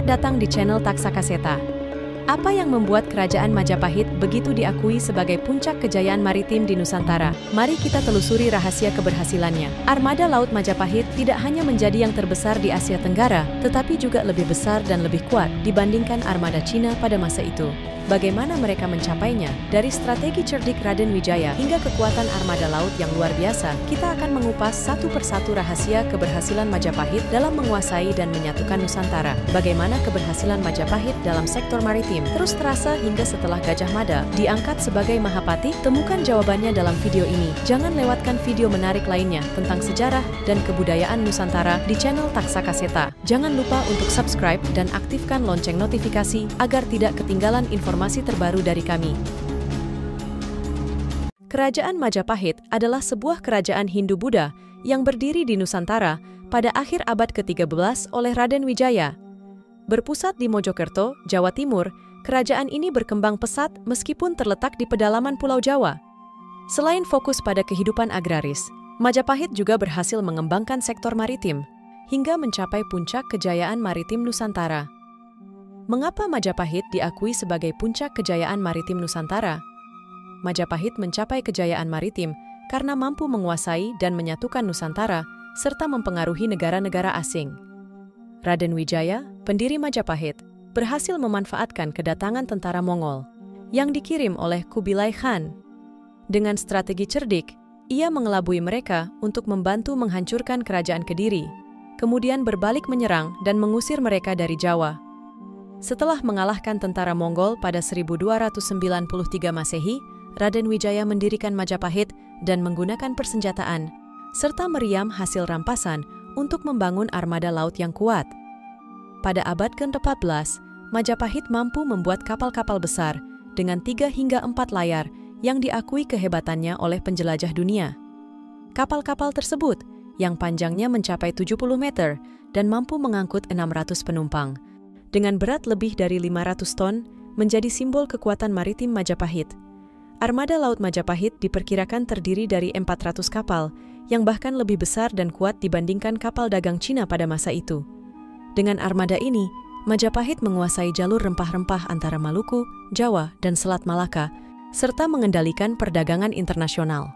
Selamat datang di channel Taksa Kaseta. Apa yang membuat Kerajaan Majapahit begitu diakui sebagai puncak kejayaan maritim di Nusantara? Mari kita telusuri rahasia keberhasilannya. Armada Laut Majapahit tidak hanya menjadi yang terbesar di Asia Tenggara, tetapi juga lebih besar dan lebih kuat dibandingkan armada Cina pada masa itu. Bagaimana mereka mencapainya? Dari strategi cerdik Raden Wijaya hingga kekuatan armada laut yang luar biasa, kita akan mengupas satu persatu rahasia keberhasilan Majapahit dalam menguasai dan menyatukan Nusantara. Bagaimana keberhasilan Majapahit dalam sektor maritim terus terasa hingga setelah Gajah Mada diangkat sebagai Mahapati? Temukan jawabannya dalam video ini. Jangan lewatkan video menarik lainnya tentang sejarah dan kebudayaan Nusantara di channel Taksa Kaseta. Jangan lupa untuk subscribe dan aktifkan lonceng notifikasi agar tidak ketinggalan informasi terbaru dari kami. Kerajaan Majapahit adalah sebuah kerajaan Hindu-Buddha yang berdiri di Nusantara pada akhir abad ke-13 oleh Raden Wijaya. Berpusat di Mojokerto, Jawa Timur, kerajaan ini berkembang pesat meskipun terletak di pedalaman Pulau Jawa. Selain fokus pada kehidupan agraris, Majapahit juga berhasil mengembangkan sektor maritim hingga mencapai puncak kejayaan maritim Nusantara. Mengapa Majapahit diakui sebagai puncak kejayaan maritim Nusantara? Majapahit mencapai kejayaan maritim karena mampu menguasai dan menyatukan Nusantara serta mempengaruhi negara-negara asing. Raden Wijaya, pendiri Majapahit, berhasil memanfaatkan kedatangan tentara Mongol yang dikirim oleh Kubilai Khan. Dengan strategi cerdik, ia mengelabui mereka untuk membantu menghancurkan kerajaan Kediri, kemudian berbalik menyerang dan mengusir mereka dari Jawa. Setelah mengalahkan tentara Mongol pada 1293 Masehi, Raden Wijaya mendirikan Majapahit dan menggunakan persenjataan, serta meriam hasil rampasan untuk membangun armada laut yang kuat. Pada abad ke-14, Majapahit mampu membuat kapal-kapal besar dengan 3 hingga 4 layar yang diakui kehebatannya oleh penjelajah dunia. Kapal-kapal tersebut, yang panjangnya mencapai 70 meter dan mampu mengangkut 600 penumpang, dengan berat lebih dari 500 ton, menjadi simbol kekuatan maritim Majapahit. Armada Laut Majapahit diperkirakan terdiri dari 400 kapal, yang bahkan lebih besar dan kuat dibandingkan kapal dagang Cina pada masa itu. Dengan armada ini, Majapahit menguasai jalur rempah-rempah antara Maluku, Jawa, dan Selat Malaka, serta mengendalikan perdagangan internasional.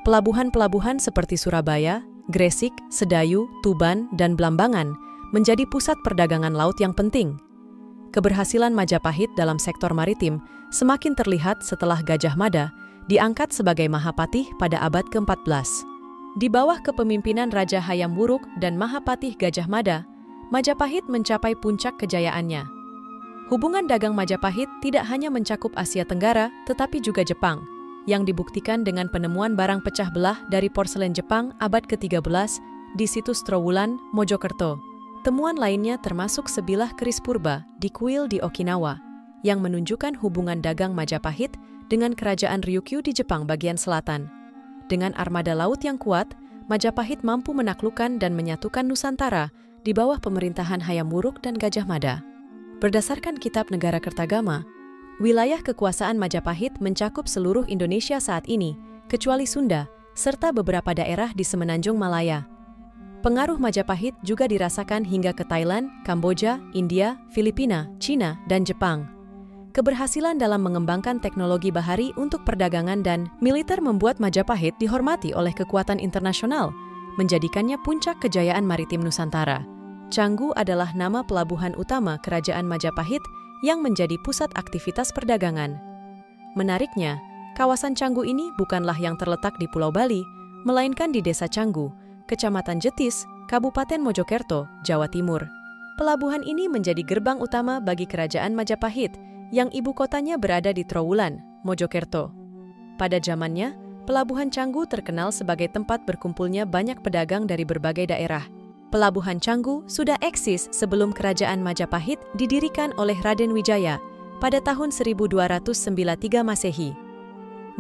Pelabuhan-pelabuhan seperti Surabaya, Gresik, Sedayu, Tuban, dan Blambangan menjadi pusat perdagangan laut yang penting. Keberhasilan Majapahit dalam sektor maritim semakin terlihat setelah Gajah Mada diangkat sebagai Mahapatih pada abad ke-14. Di bawah kepemimpinan Raja Hayam Wuruk dan Mahapatih Gajah Mada, Majapahit mencapai puncak kejayaannya. Hubungan dagang Majapahit tidak hanya mencakup Asia Tenggara, tetapi juga Jepang, yang dibuktikan dengan penemuan barang pecah belah dari porselen Jepang abad ke-13 di situs Trowulan, Mojokerto. Temuan lainnya termasuk sebilah keris purba di kuil di Okinawa, yang menunjukkan hubungan dagang Majapahit dengan kerajaan Ryukyu di Jepang bagian selatan. Dengan armada laut yang kuat, Majapahit mampu menaklukkan dan menyatukan Nusantara di bawah pemerintahan Hayam Wuruk dan Gajah Mada. Berdasarkan Kitab Negara Kertagama, wilayah kekuasaan Majapahit mencakup seluruh Indonesia saat ini, kecuali Sunda, serta beberapa daerah di Semenanjung Malaya. Pengaruh Majapahit juga dirasakan hingga ke Thailand, Kamboja, India, Filipina, Cina, dan Jepang. Keberhasilan dalam mengembangkan teknologi bahari untuk perdagangan dan militer membuat Majapahit dihormati oleh kekuatan internasional, menjadikannya puncak kejayaan maritim Nusantara. Canggu adalah nama pelabuhan utama Kerajaan Majapahit yang menjadi pusat aktivitas perdagangan. Menariknya, kawasan Canggu ini bukanlah yang terletak di Pulau Bali, melainkan di Desa Canggu, Kecamatan Jetis, Kabupaten Mojokerto, Jawa Timur. Pelabuhan ini menjadi gerbang utama bagi Kerajaan Majapahit, yang ibu kotanya berada di Trowulan, Mojokerto. Pada zamannya, Pelabuhan Canggu terkenal sebagai tempat berkumpulnya banyak pedagang dari berbagai daerah. Pelabuhan Canggu sudah eksis sebelum Kerajaan Majapahit didirikan oleh Raden Wijaya pada tahun 1293 Masehi.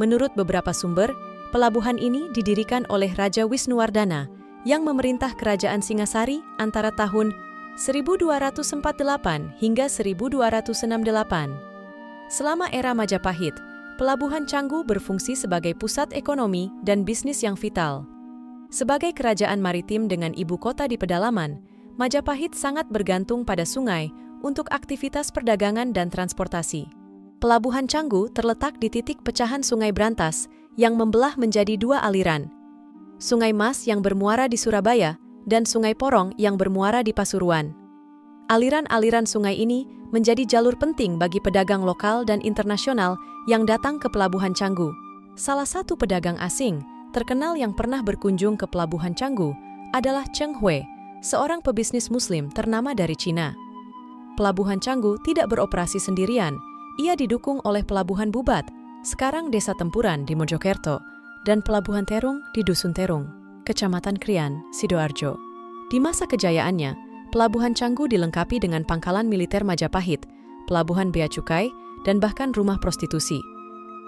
Menurut beberapa sumber, pelabuhan ini didirikan oleh Raja Wisnuwardana yang memerintah Kerajaan Singasari antara tahun 1248 hingga 1268. Selama era Majapahit, Pelabuhan Canggu berfungsi sebagai pusat ekonomi dan bisnis yang vital. Sebagai kerajaan maritim dengan ibu kota di pedalaman, Majapahit sangat bergantung pada sungai untuk aktivitas perdagangan dan transportasi. Pelabuhan Canggu terletak di titik pecahan Sungai Brantas yang membelah menjadi dua aliran. Sungai Mas yang bermuara di Surabaya dan Sungai Porong yang bermuara di Pasuruan. Aliran-aliran sungai ini menjadi jalur penting bagi pedagang lokal dan internasional yang datang ke Pelabuhan Canggu. Salah satu pedagang asing terkenal yang pernah berkunjung ke Pelabuhan Canggu adalah Cheng Hui, seorang pebisnis Muslim ternama dari Cina. Pelabuhan Canggu tidak beroperasi sendirian. Ia didukung oleh Pelabuhan Bubat, sekarang Desa Tempuran di Mojokerto, dan Pelabuhan Terung di Dusun Terung, Kecamatan Krian, Sidoarjo. Di masa kejayaannya, Pelabuhan Canggu dilengkapi dengan pangkalan militer Majapahit, pelabuhan bea cukai, dan bahkan rumah prostitusi.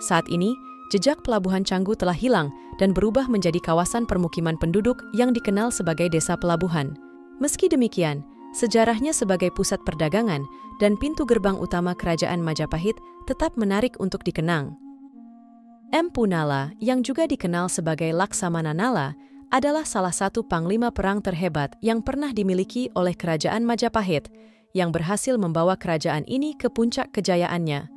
Saat ini, jejak Pelabuhan Canggu telah hilang dan berubah menjadi kawasan permukiman penduduk yang dikenal sebagai desa pelabuhan. Meski demikian, sejarahnya sebagai pusat perdagangan dan pintu gerbang utama Kerajaan Majapahit tetap menarik untuk dikenang. Empu Nala, yang juga dikenal sebagai Laksamana Nala, adalah salah satu panglima perang terhebat yang pernah dimiliki oleh Kerajaan Majapahit, yang berhasil membawa kerajaan ini ke puncak kejayaannya.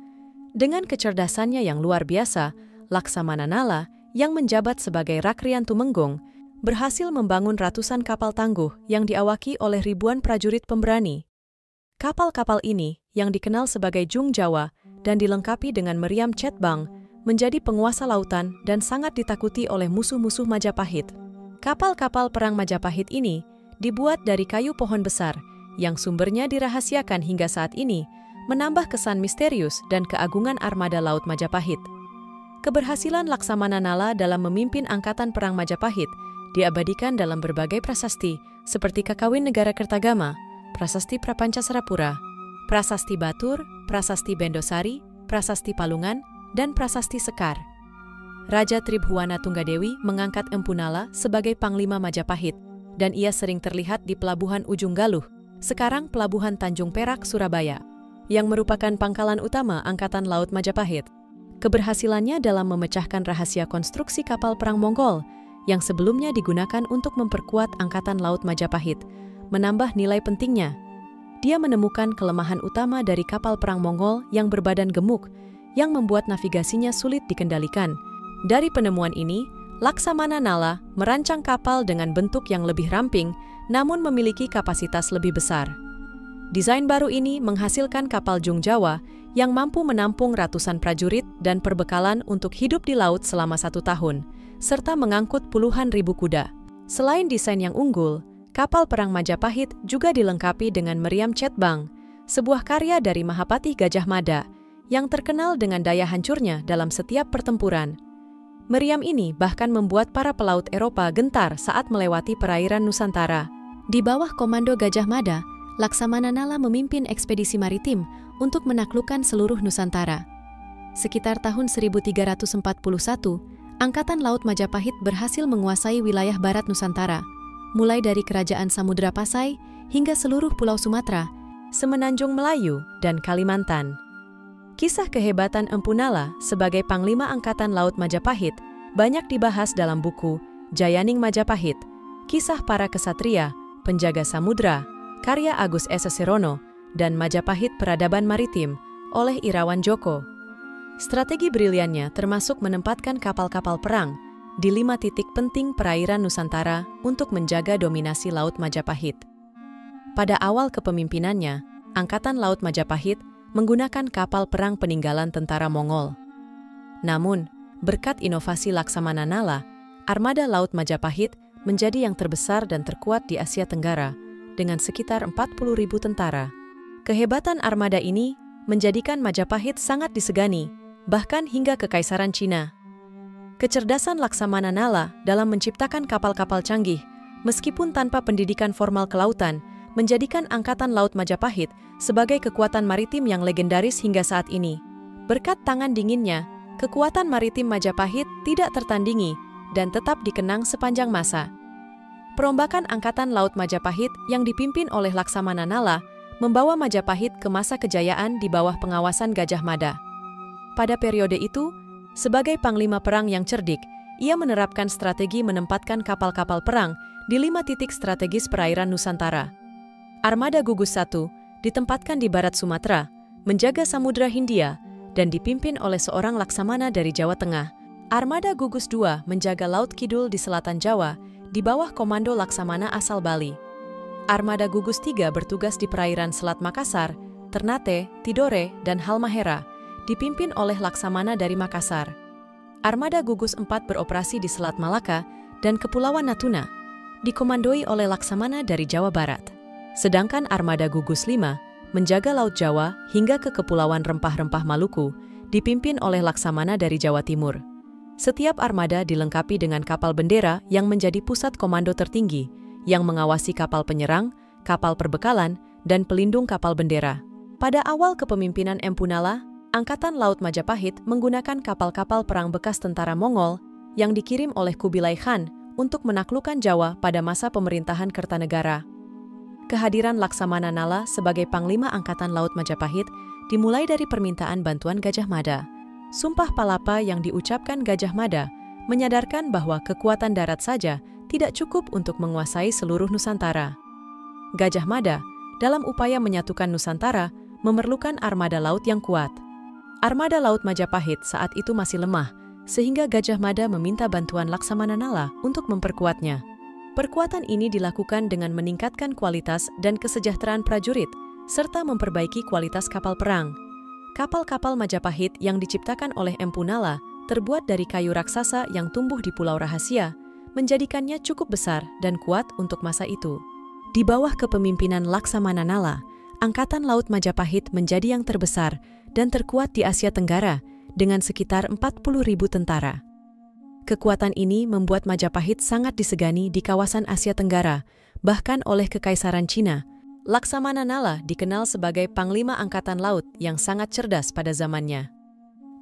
Dengan kecerdasannya yang luar biasa, Laksamana Nala, yang menjabat sebagai Rakrian Tumenggung, berhasil membangun ratusan kapal tangguh yang diawaki oleh ribuan prajurit pemberani. Kapal-kapal ini, yang dikenal sebagai Jung Jawa dan dilengkapi dengan meriam Cetbang, menjadi penguasa lautan dan sangat ditakuti oleh musuh-musuh Majapahit. Kapal-kapal perang Majapahit ini dibuat dari kayu pohon besar, yang sumbernya dirahasiakan hingga saat ini, menambah kesan misterius dan keagungan armada laut Majapahit. Keberhasilan Laksamana Nala dalam memimpin angkatan perang Majapahit diabadikan dalam berbagai prasasti seperti Kakawin Negara Kertagama, Prasasti Prapanca-Sarapura, Prasasti Batur, Prasasti Bendosari, Prasasti Palungan, dan Prasasti Sekar. Raja Tribhuwana Tunggadewi mengangkat Empu Nala sebagai Panglima Majapahit, dan ia sering terlihat di Pelabuhan Ujung Galuh, sekarang Pelabuhan Tanjung Perak, Surabaya, yang merupakan pangkalan utama Angkatan Laut Majapahit. Keberhasilannya dalam memecahkan rahasia konstruksi kapal perang Mongol yang sebelumnya digunakan untuk memperkuat Angkatan Laut Majapahit, menambah nilai pentingnya. Dia menemukan kelemahan utama dari kapal perang Mongol yang berbadan gemuk, yang membuat navigasinya sulit dikendalikan. Dari penemuan ini, Laksamana Nala merancang kapal dengan bentuk yang lebih ramping, namun memiliki kapasitas lebih besar. Desain baru ini menghasilkan kapal Jung Jawa yang mampu menampung ratusan prajurit dan perbekalan untuk hidup di laut selama 1 tahun, serta mengangkut puluhan ribu kuda. Selain desain yang unggul, kapal perang Majapahit juga dilengkapi dengan meriam Cetbang, sebuah karya dari Mahapatih Gajah Mada, yang terkenal dengan daya hancurnya dalam setiap pertempuran. Meriam ini bahkan membuat para pelaut Eropa gentar saat melewati perairan Nusantara. Di bawah komando Gajah Mada, Laksamana Nala memimpin ekspedisi maritim untuk menaklukkan seluruh Nusantara. Sekitar tahun 1341, Angkatan Laut Majapahit berhasil menguasai wilayah barat Nusantara, mulai dari Kerajaan Samudra Pasai hingga seluruh Pulau Sumatera, Semenanjung Melayu, dan Kalimantan. Kisah kehebatan Empu Nala sebagai Panglima Angkatan Laut Majapahit banyak dibahas dalam buku Jayaning Majapahit, Kisah Para Kesatria, Penjaga Samudra, karya Agus S. Serono, dan Majapahit Peradaban Maritim oleh Irawan Djoko. Strategi briliannya termasuk menempatkan kapal-kapal perang di 5 titik penting perairan Nusantara untuk menjaga dominasi Laut Majapahit. Pada awal kepemimpinannya, Angkatan Laut Majapahit menggunakan kapal perang peninggalan tentara Mongol. Namun, berkat inovasi Laksamana Nala, armada Laut Majapahit menjadi yang terbesar dan terkuat di Asia Tenggara, dengan sekitar 40.000 tentara. Kehebatan armada ini menjadikan Majapahit sangat disegani, bahkan hingga Kekaisaran Cina. Kecerdasan Laksamana Nala dalam menciptakan kapal-kapal canggih, meskipun tanpa pendidikan formal kelautan, menjadikan Angkatan Laut Majapahit sebagai kekuatan maritim yang legendaris hingga saat ini. Berkat tangan dinginnya, kekuatan maritim Majapahit tidak tertandingi dan tetap dikenang sepanjang masa. Perombakan Angkatan Laut Majapahit yang dipimpin oleh Laksamana Nala membawa Majapahit ke masa kejayaan di bawah pengawasan Gajah Mada. Pada periode itu, sebagai panglima perang yang cerdik, ia menerapkan strategi menempatkan kapal-kapal perang di 5 titik strategis perairan Nusantara. Armada Gugus I ditempatkan di barat Sumatera, menjaga Samudra Hindia, dan dipimpin oleh seorang laksamana dari Jawa Tengah. Armada Gugus II menjaga Laut Kidul di selatan Jawa, di bawah komando laksamana asal Bali. Armada Gugus III bertugas di perairan Selat Makassar, Ternate, Tidore, dan Halmahera, dipimpin oleh laksamana dari Makassar. Armada Gugus IV beroperasi di Selat Malaka dan Kepulauan Natuna, dikomandoi oleh laksamana dari Jawa Barat. Sedangkan Armada Gugus V menjaga Laut Jawa hingga ke Kepulauan Rempah-Rempah Maluku, dipimpin oleh laksamana dari Jawa Timur. Setiap armada dilengkapi dengan kapal bendera yang menjadi pusat komando tertinggi, yang mengawasi kapal penyerang, kapal perbekalan, dan pelindung kapal bendera. Pada awal kepemimpinan Empu Nala, Angkatan Laut Majapahit menggunakan kapal-kapal perang bekas tentara Mongol yang dikirim oleh Kubilai Khan untuk menaklukkan Jawa pada masa pemerintahan Kertanegara. Kehadiran Laksamana Nala sebagai Panglima Angkatan Laut Majapahit dimulai dari permintaan bantuan Gajah Mada. Sumpah Palapa yang diucapkan Gajah Mada menyadarkan bahwa kekuatan darat saja tidak cukup untuk menguasai seluruh Nusantara. Gajah Mada, dalam upaya menyatukan Nusantara, memerlukan armada laut yang kuat. Armada Laut Majapahit saat itu masih lemah, sehingga Gajah Mada meminta bantuan Laksamana Nala untuk memperkuatnya. Perkuatan ini dilakukan dengan meningkatkan kualitas dan kesejahteraan prajurit, serta memperbaiki kualitas kapal perang. Kapal-kapal Majapahit yang diciptakan oleh Empu Nala terbuat dari kayu raksasa yang tumbuh di Pulau Rahasia, menjadikannya cukup besar dan kuat untuk masa itu. Di bawah kepemimpinan Laksamana Nala, Angkatan Laut Majapahit menjadi yang terbesar dan terkuat di Asia Tenggara dengan sekitar 40.000 tentara. Kekuatan ini membuat Majapahit sangat disegani di kawasan Asia Tenggara, bahkan oleh Kekaisaran Cina. Laksamana Nala dikenal sebagai Panglima Angkatan Laut yang sangat cerdas pada zamannya.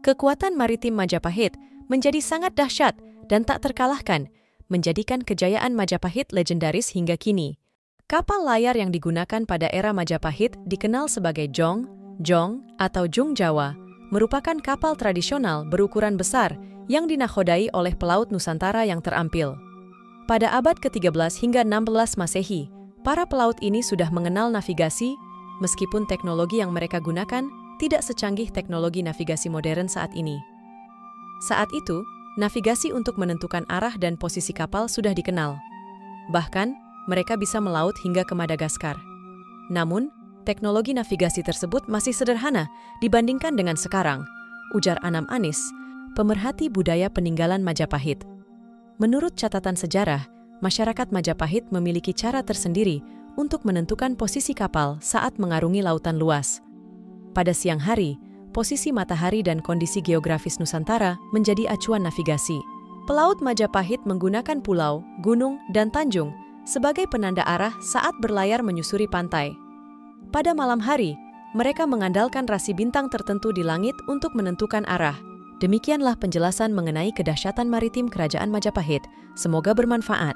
Kekuatan maritim Majapahit menjadi sangat dahsyat dan tak terkalahkan, menjadikan kejayaan Majapahit legendaris hingga kini. Kapal layar yang digunakan pada era Majapahit dikenal sebagai Jong, Jong, atau Jung Jawa, merupakan kapal tradisional berukuran besar yang dinakodai oleh pelaut Nusantara yang terampil. Pada abad ke-13 hingga 16 Masehi, para pelaut ini sudah mengenal navigasi, meskipun teknologi yang mereka gunakan tidak secanggih teknologi navigasi modern saat ini. Saat itu, navigasi untuk menentukan arah dan posisi kapal sudah dikenal. Bahkan, mereka bisa melaut hingga ke Madagaskar. Namun, teknologi navigasi tersebut masih sederhana dibandingkan dengan sekarang, ujar Anam Anis, pemerhati budaya peninggalan Majapahit. Menurut catatan sejarah, masyarakat Majapahit memiliki cara tersendiri untuk menentukan posisi kapal saat mengarungi lautan luas. Pada siang hari, posisi matahari dan kondisi geografis Nusantara menjadi acuan navigasi. Pelaut Majapahit menggunakan pulau, gunung, dan tanjung sebagai penanda arah saat berlayar menyusuri pantai. Pada malam hari, mereka mengandalkan rasi bintang tertentu di langit untuk menentukan arah. Demikianlah penjelasan mengenai kedahsyatan maritim Kerajaan Majapahit. Semoga bermanfaat.